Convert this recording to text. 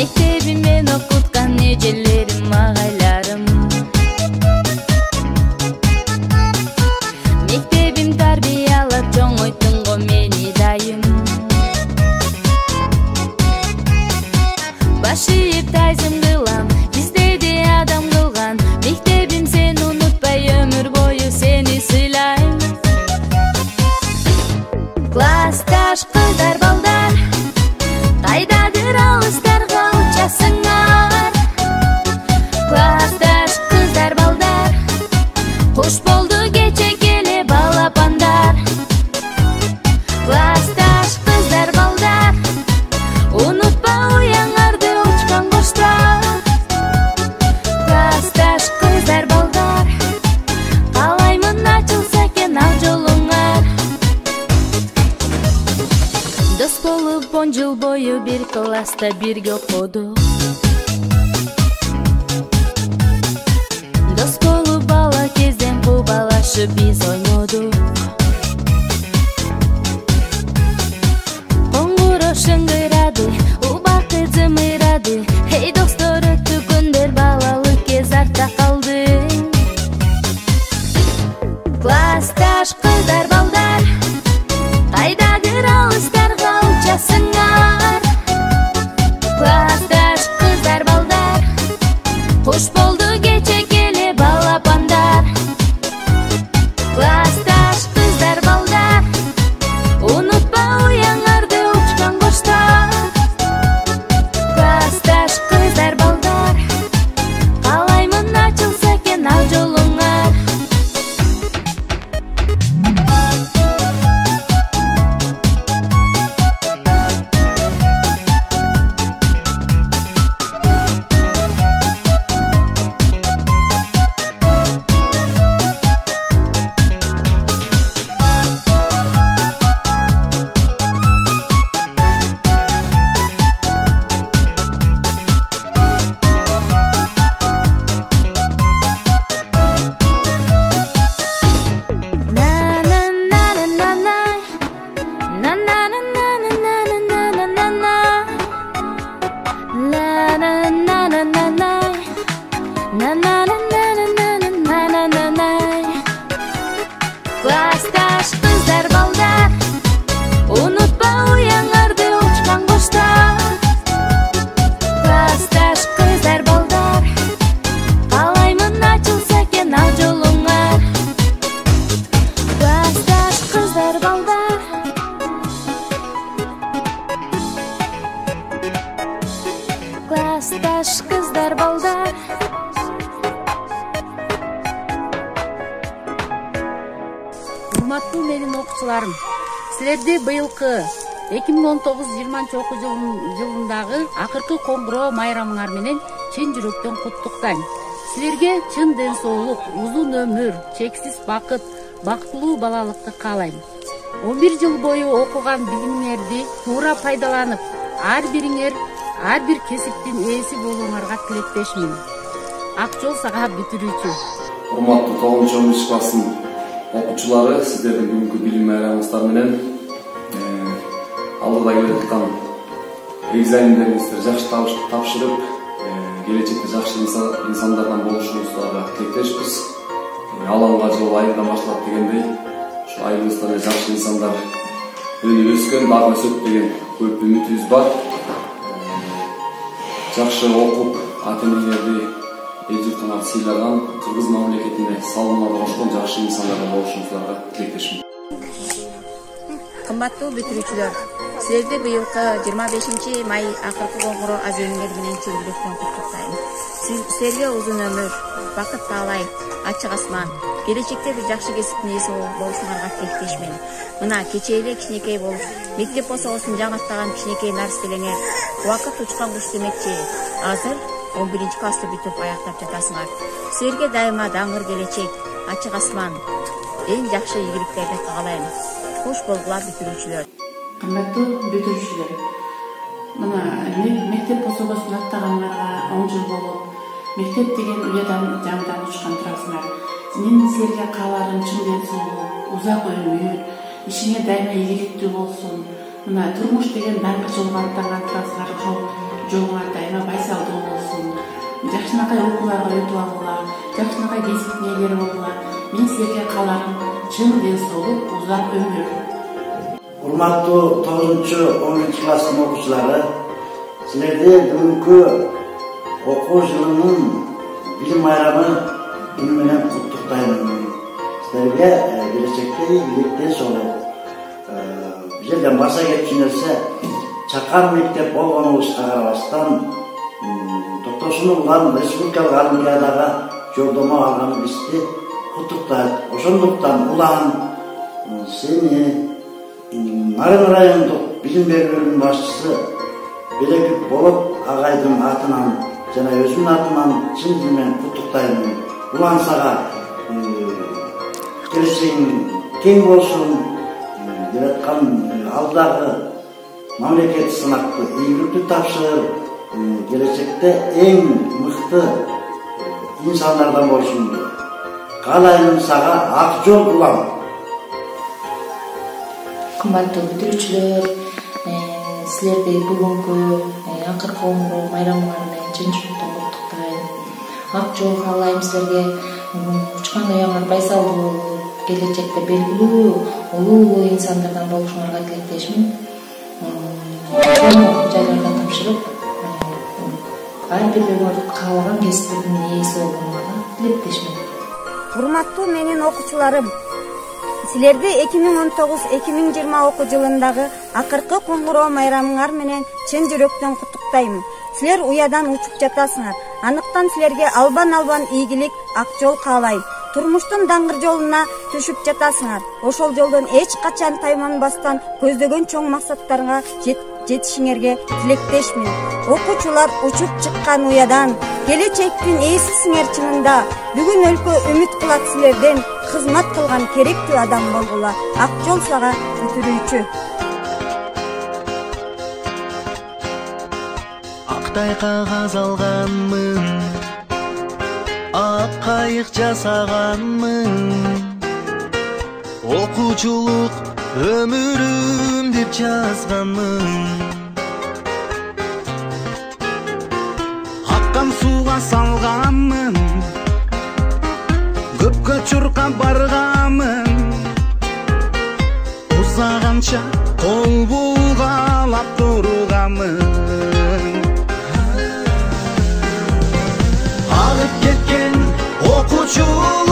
Мектебимден окуткан эжелерим, агайларым. Мектебим тарбиялап чоңойттун го мени дайым. Баш ийип тайзым кылам, бизде де адам кылган. Мектебим сен унутпай өмүр бою сени сыйлайм. Классташ кыздар балдар, кайдадыр алыстарга учасыңар. Классташ кыздар балдар, куш болду кече келе балапандар. Классташ кыздар балдар, унутпа уяңарды учкан коштар. Классташ кыздар балдар, каалаймын ачылса экен ал жолуңар. Дос болуп 10 жыл бою бир класста бирге окудук. Дос болуп бала кезден кубалашып биз ойнодук. Коңгуроо шыңгырады, убакыт зымырады. Эй достор, өттү күндөр, балалык кез артта калды. Классташ кыздар балдар, кайдадыр алыстарга учасыңар. Классташ кыздар балдар, куш болду кече келе балапандар. Классташ кыздар балдар, унутпа уяңарды учкан коштар. Классташ кыздар балдар, каалаймын ачылса экен ал жолуңар. Классташ кыздар балдар, унутпа уяңарды учкан коштар. Классташ кыздар балдар, каалаймын ачылса экен ал жолуңар. Классташ кыздар балдар, классташ кыздар балдар. Урматтуу менин окуучуларым, силерди быйылкы 2019-20 окуу жылындагы акыркы коңгуроо майрамыңар менен чын жүрөктөн куттуктайм. Силерге чын ден соолук, узун өмүр, чексиз бакыт, бактылуу балалыкты каалайм. 11 жыл бою окуган билимиңерди туура пайдаланып, ар бириңер ар бир кесиптин ээси болууңарга тилектешмин. Ак жол сага бүтүрүүчү. Урматтуу 9 класстын окуучулары, сиздердин бүгүнкү билим майрамыңыздар менен алдыда келе жаткан экзамендериңизди жакшы тапшырып, келечекте жакшы инсандардан болушуңуздарга тилектешпиз. Алаңга жол айылдан башталат дегендей, ушу айылыбызда жакшы инсандар өскөн, дагы өсөт деген көп үмүтүбүз бар. Жакшы окуп, ата-энелерди эжүртүңөр сыйлаган, Кыргыз мамлекетине салымына кошкон жакшы инсандардан болушуңуздарга тилектешмин. Кымбаттуу бүтүрүүчүлөр, силерди быйылкы 25 май акыркы коңгуроо аземиңер менен чын жүрөктөн куттуктайм. Силерге узун өмүр, бакыт таалайм, ачык асман, келечекте бир жакшы кесиптин ээси болушуңарга тилектешмин. Мына кечээ эле кичинекей болуп, мектеп босогосун жаңыртаган кичинекей нарселеңер убакыт учкан куш демекчи. Азыр 11 классты бүтүп аяктап жатасыңар. Силерге дайыма даңгыр келечек, ачык асман, эң жакшы ийгиликтерди каалайм. Кош болгула бүтүрүүчүлөр. Кымбаттуу бүтүрүүчүлөр, мына мектеп босогосун аттагандарга 10 жыл болуп, мектеп деген уядан жаңыдан учкан турасыңар. Менин силерге кааларым чын ден соолук, узак өмүр, ишиңе дайыма ийгиликтүү болсун. Мына турмуш деген даңгы жолго аттанган турасыңар, жолуңар дайыма жакшынакай окууларга өтүп алгыла, жакшынакай кесиптин ээлери болгула. Мен силерге кааларым чын ден соолук, узак өмүр. Урматтуу 9-10 класстын окуучулары, силерди бүгүнкү окуу жылынын билим майрамы күнү менен куттуктайм. Силерге келечекте ийгиликтен соолук. Бул жерден баса кетчү нерсе, чакан мектеп болгонубузга карабастан Токтосун улан республикалык олимпиадага жолдомо алганыбызды куттуктайт. Ошондуктан улан сени Нарын райондук билим берүү бөлүмүнүн башчысы Белеков болуп агайдын атынан жана өзүмдүн атынан чын дилиммен куттуктайм. Улан сага келечегиң кең болсун, жараткан алдагы мамлекеттик сынакты ийгиликтүү тапшыр, келечекте эң мыкты инсандардан болушуңду каалайм сага. Ак жол улам. Кымбаттуу бүтүрүүчүлөр, силерди бүгүнкү акыркы коңгуроо майрамыңар менен чын жүрөктөн куттуктайм. Ак жол каалайм силерге. Учкан уяңар байсалдуу болуп, келечекте белгилүү улуу инсандардан болушуңарга тилектешмин. Жайларда тапшырып, ар бирөөңөр каалаган кесиптин ээси болгонуңарга тилектешмин. Урматтуу менин окуучуларым, силерди 2019-2020 окуу жылындагы акыркы коңгуроо майрамыңар менен чын жүрөктөн куттуктайм. Силер уядан учуп жатасыңар. Анықтан силерге албан ийгилик, ак жол каалайм. Турмуштун даңгыр жолуна түшүп жатасыңар. Ошол жолдон эч качан тайманбастан көздөгөн чоң максаттарга жетишиңерге тилектешмин. Окуучулар учуп чыккан уядан келечектин ээсисиңер чынында. Бүгүн өлкө үмүт кылат силерден, кызмат кылган керектүү адам болгула. Ак жол сага бүтүрүүчү. Актай кагаз алганмын, ак кайык жасаганмын, окуучулук өмүрүм деп жазганмын. Аккан сууга салганмын, көпкө чуркап барганмын, узаганча кол булгалап турганмын. Агып кеткен окуучулар